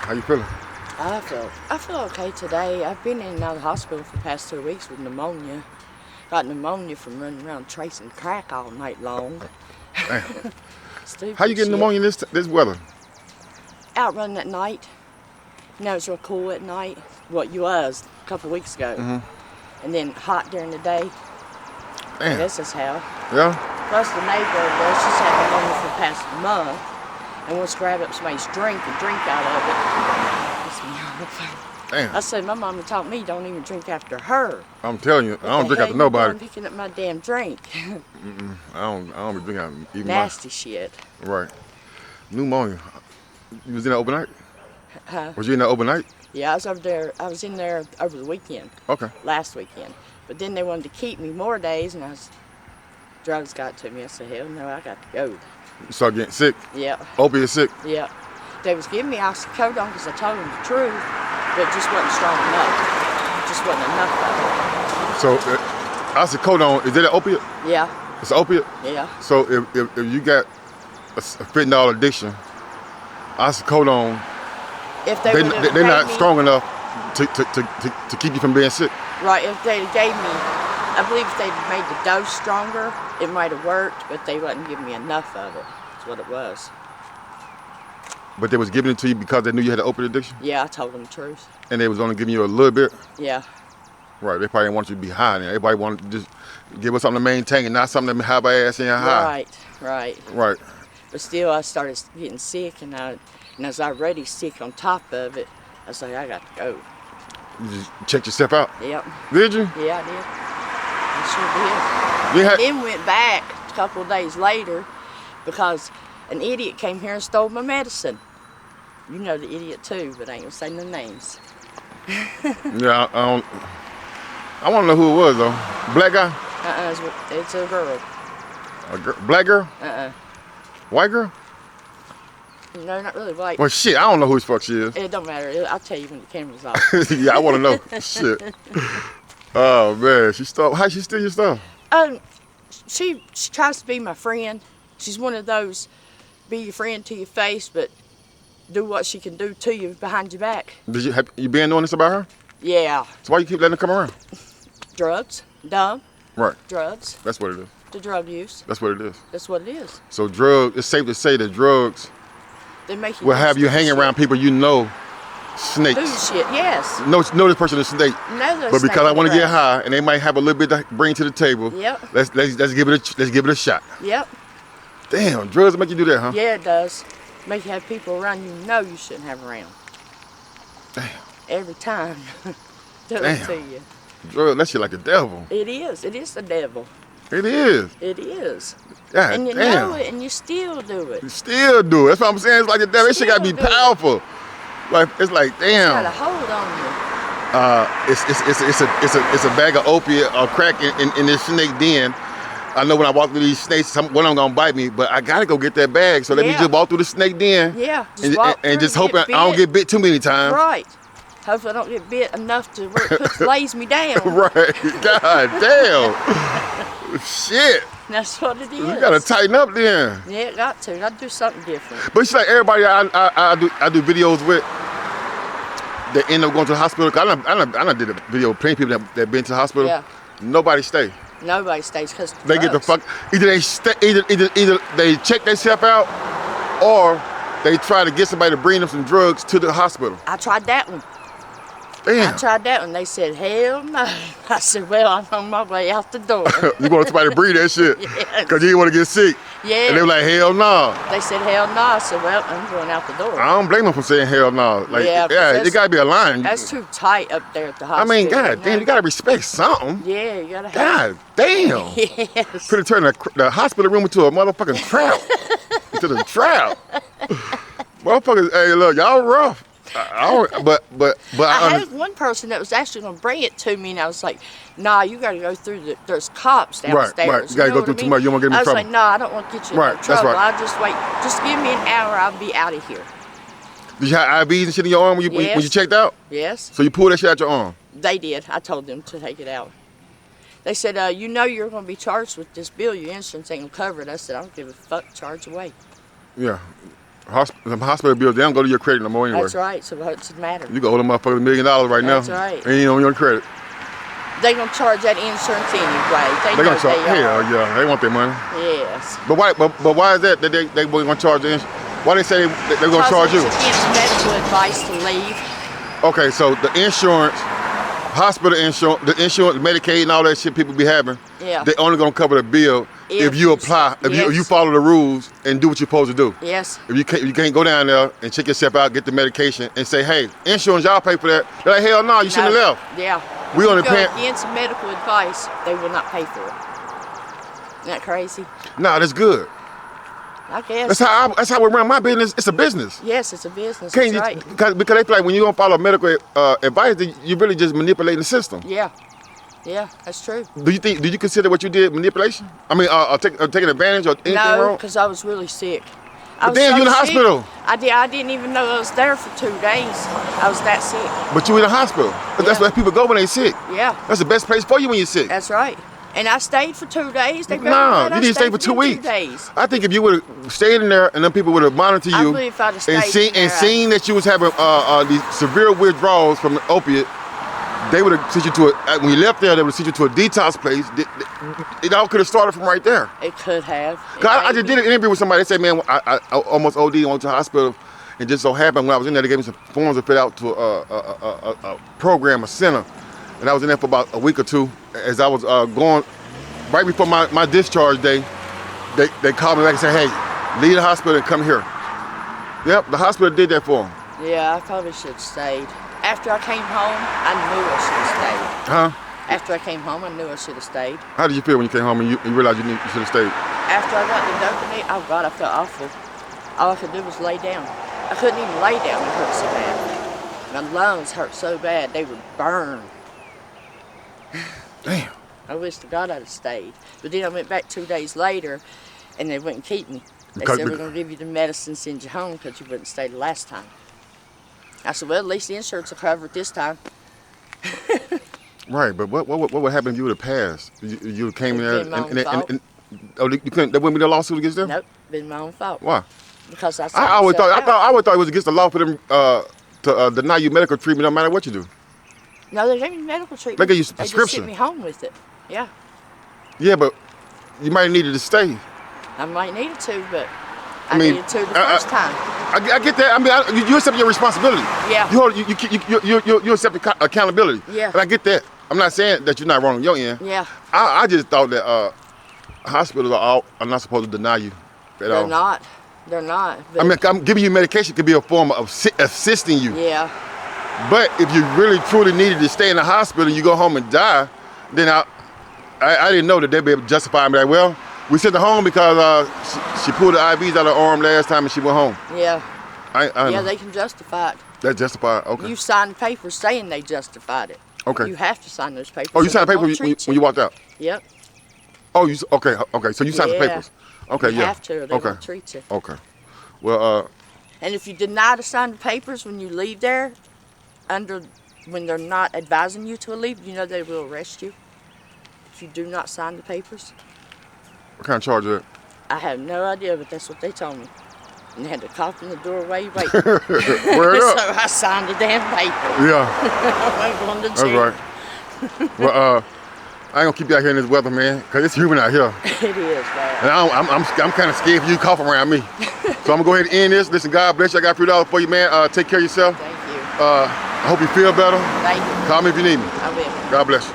How you feeling? I feel okay today. I've been in and out of the hospital for the past 2 weeks with pneumonia. Got pneumonia from running around tracing crack all night long. Damn. Stupid How you getting shit. pneumonia this weather? Out running at night. You know, it's real cool at night. Well, you was a couple weeks ago. And then hot during the day. Damn. This is how. Yeah? Plus the neighbor over there, she's had pneumonia for the past month. And wants to grab up somebody's drink and drink out of it. Piss me off. Damn. I said, my mama taught me don't even drink after her. I'm telling you, I don't drink after nobody. I'm picking up my damn drink. I don't be drinking after even Nasty shit. Right. Pneumonia. You was in there overnight? Huh? Was you in there overnight? Yeah, I was over there. I was in there over the weekend. Okay. Last weekend. But then they wanted to keep me more days, and drugs got to me. I said, hell no, I got to go. You started getting sick? Yeah. Opiate sick? Yeah. They was giving me oxycodone because I told them the truth, but it just wasn't strong enough. It just wasn't enough of it. So, oxycodone, is that an opiate? Yeah. It's an opiate? Yeah. So if you got a fentanyl addiction, oxycodone, If they they're not strong enough to keep you from being sick. Right, if they gave me, I believe if they'd made the dose stronger, it might have worked, but they wasn't giving me enough of it. That's what it was. But they was giving it to you because they knew you had an opiate addiction? Yeah, I told them the truth. And they was only giving you a little bit? Yeah. Right, they probably didn't want you to be high. Everybody wanted to just give us something to maintain and not something to have our ass in high. Right. Right. But still, I started getting sick, and I was already sick on top of it. I was like, I got to go. You just checked yourself out? Yep. Did you? Yeah, I did. I sure did. Then went back a couple of days later because an idiot came here and stole my medicine. You know the idiot too, but I ain't gonna say no names. Yeah, I want to know who it was though. Black guy? It's a girl. A girl? Black girl? White girl? No, not really white. Well, shit, I don't know who the fuck she is. It don't matter. I'll tell you when the camera's off. Yeah, I want to know. Shit. Oh man, how'd she steal your stuff? She tries to be my friend. She's one of those be your friend to your face, but do what she can do to you behind your back. Have you been knowing this about her? Yeah. So why you keep letting her come around? Drugs. Dumb. Right. Drugs. That's what it is. The drug use. That's what it is. That's what it is. So it's safe to say that drugs they make you will have you hanging around people you know, snakes. Do shit, yes. Know this person is a snake. But because I want to get high and they might have a little bit to bring to the table. Yep. Let's give it a shot. Yep. Damn, drugs make you do that, huh? Yeah, it does. Make you have people around you know you shouldn't have around. Damn. Every time. Do Damn. it to you. Drug, that shit like the devil. It is. It is the devil. It is. It is. God, and you damn. know it, and you still do it. You still do it. That's what I'm saying. It's like the devil. That shit gotta be powerful. Like it's like damn. It's got a hold on you. It's a bag of opiate or crack in this snake den. I know when I walk through these snakes, one of them gonna bite me, but I gotta go get that bag. So let me just walk through the snake den. Yeah. And just hope I don't get bit too many times. Right. Hopefully I don't get bit enough to where it lays me down. Right. God damn. Shit. That's what it is. You gotta tighten up then. Yeah, got to. Gotta do something different. But it's like everybody I do videos with that end up going to the hospital. I did a video with plenty of people that been to the hospital. Yeah. Nobody stay. Nobody stays because they get the fuck. Either they check themselves out, or they try to get somebody to bring them some drugs to the hospital. I tried that one. Damn. I tried that one. They said, hell no. I said, well, I'm on my way out the door. You want somebody to breathe that shit? Yes. Because you didn't want to get sick? Yeah. And they were like, hell no. They said, hell no. I said, well, I'm going out the door. I don't blame them for saying hell no. Like, yeah, it got to be a line. That's too tight up there at the hospital. I mean, god damn, you got to respect something. Yeah, you got to have. God damn. Yes. Could have turned the hospital room into a motherfucking trap. Into the trap. Motherfuckers, hey, look, y'all rough. But I had one person that was actually going to bring it to me, and I was like, nah, you got to go through there's cops downstairs. Right. You got to go through too much. You don't want to get in trouble. I was like, nah, I don't want to get you in trouble. That's right. I'll just wait. Just give me an hour. I'll be out of here. Did you have IVs and shit in your arm when you checked out? Yes. So you pulled that shit out your arm? They did. I told them to take it out. They said, you know you're going to be charged with this bill. Your insurance ain't going to cover it. I said, I don't give a fuck. Charge away. Yeah. Some hospital bills, they don't go to your credit no more anyway. That's right, so it doesn't matter. You can owe them motherfuckers $1 million right now. That's right. And you on your credit. They gonna charge that insurance anyway. They gonna know charge. they are. Hell yeah, they want their money. Yes. But why is that they gonna charge the insurance? Why they say they're gonna charge you? Because it's against medical advice to leave. Okay, so the insurance, hospital insurance, the insurance, Medicaid, and all that shit people be having. Yeah. They only gonna cover the bill if you apply, if you follow the rules and do what you're supposed to do. Yes. If you can't go down there and check yourself out, get the medication, and say, hey, insurance, y'all pay for that. They're like, hell no, you shouldn't have left. Yeah. We only pay against medical advice, they will not pay for it. Isn't that crazy? No, that's good. I guess. That's how we run my business. It's a business. Yes, it's a business. Can't That's you, right. Because they feel like when you don't follow medical advice, you're really just manipulating the system. Yeah. Yeah, that's true. Did you consider what you did manipulation? I mean, taking advantage or anything wrong? No, because I was really sick. But then you in the hospital. I didn't even know I was there for 2 days. I was that sick. But you in the hospital. But that's where people go when they sick. Yeah. That's the best place for you when you're sick. That's right. And I stayed for 2 days. No, you didn't stay for 2 weeks. 2 days. I think if you would have stayed in there and then people would have monitored you and seen that you was having these severe withdrawals from the opiate, they would have sent you to when you left there, they would have sent you to a detox place. It all could have started from right there. It could have. I just did an interview with somebody. They said, man, I almost OD and went to the hospital. And just so happened when I was in there, they gave me some forms to fill out to a program, a center. And I was in there for about a week or two. As I was going, right before my discharge day, they called me back and said, hey, leave the hospital and come here. Yep, the hospital did that for them. Yeah, I probably should have stayed. After I came home, I knew I should have stayed. Huh? After I came home, I knew I should have stayed. How did you feel when you came home and you realized you should have stayed? After I got the dopamine, oh God, I felt awful. All I could do was lay down. I couldn't even lay down, it hurt so bad. My lungs hurt so bad, they would burn. Damn. I wish to God I'd have stayed. But then I went back 2 days later, and they wouldn't keep me. They said, we're going to give you the medicine, send you home, because you wouldn't stay the last time. I said, well, at least the insurance will cover it this time. Right, but what would happen if you would have passed? You came in there and you couldn't. There wouldn't be no lawsuit against them. Nope, been my own fault. Why? Because I always thought it was against the law for them to deny you medical treatment no matter what you do. No, they gave me medical treatment. They gave you They just prescription. sent me home with it. Yeah. Yeah, but you might have needed to stay. I might needed to, but I needed to the first time. I get that. I mean, you accept your responsibility. Yeah. You accept accountability. Yeah. And I get that. I'm not saying that you're not wrong on your end. Yeah. I just thought that hospitals are not supposed to deny you at all. They're not. They're not. I mean, I'm giving you medication could be a form of assisting you. Yeah. But if you really truly needed to stay in the hospital and you go home and die, then I didn't know that they'd be able to justify me. Like, well, we sent her home because she pulled the IVs out of her arm last time and she went home. Yeah. I Yeah, they can justify it. That justified, okay. You signed papers saying they justified it. Okay. You have to sign those papers. Oh, you signed the papers when you walked out? Yep. Oh, okay. So you signed the papers? Okay, you have to, or they won't treat you. Okay. Well, and if you deny to sign the papers when you leave there, when they're not advising you to leave, you know they will arrest you if you do not sign the papers. What kind of charge is that? I have no idea, but that's what they told me. And they had to cough in the doorway, wait. Word up. So I signed the damn paper. Yeah. I went on to jail. That's right. Well, I ain't gonna keep you out here in this weather, man, because it's humid out here. It is, man. And I'm kind of scared for you to cough around me. So I'm gonna go ahead and end this. Listen, God bless you. I got $3 for you, man. Take care of yourself. Thank you. I hope you feel better. Thank you. Call me if you need me. I will. God bless you.